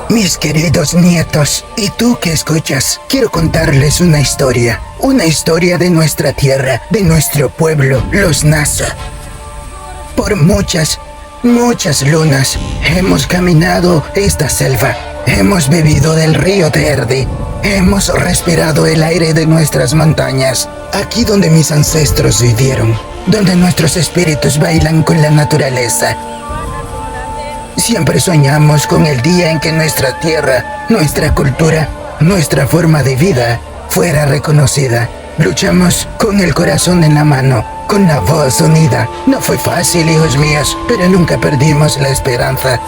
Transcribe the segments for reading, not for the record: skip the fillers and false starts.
Mis queridos nietos, y tú que escuchas, quiero contarles una historia de nuestra tierra, de nuestro pueblo, los Naso. Por muchas lunas hemos caminado esta selva, hemos bebido del río Terdi, hemos respirado el aire de nuestras montañas, aquí donde mis ancestros vivieron, donde nuestros espíritus bailan con la naturaleza. Siempre soñamos con el día en que nuestra tierra, nuestra cultura, nuestra forma de vida fuera reconocida. Luchamos con el corazón en la mano, con la voz unida. No fue fácil, hijos míos, pero nunca perdimos la esperanza.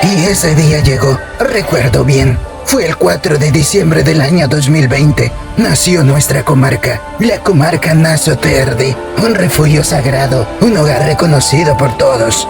Y ese día llegó, recuerdo bien. Fue el 4 de diciembre del año 2020. Nació nuestra comarca, la comarca Naso Terdi, un refugio sagrado, un hogar reconocido por todos.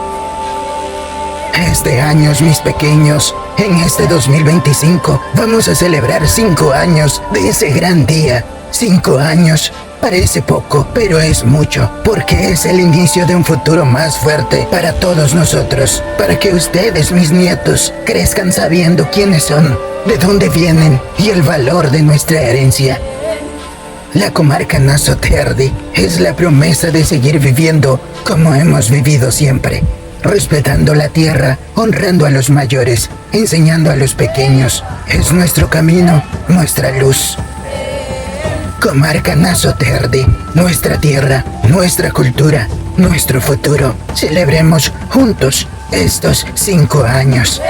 Este año, mis pequeños, en este 2025, vamos a celebrar 5 años de ese gran día. 5 años parece poco, pero es mucho, porque es el inicio de un futuro más fuerte para todos nosotros, para que ustedes, mis nietos, crezcan sabiendo quiénes son, de dónde vienen y el valor de nuestra herencia. La comarca Naso Terdi es la promesa de seguir viviendo como hemos vivido siempre. Respetando la tierra, honrando a los mayores, enseñando a los pequeños. Es nuestro camino, nuestra luz. Comarca Naso Terdi, nuestra tierra, nuestra cultura, nuestro futuro. Celebremos juntos estos 5 años.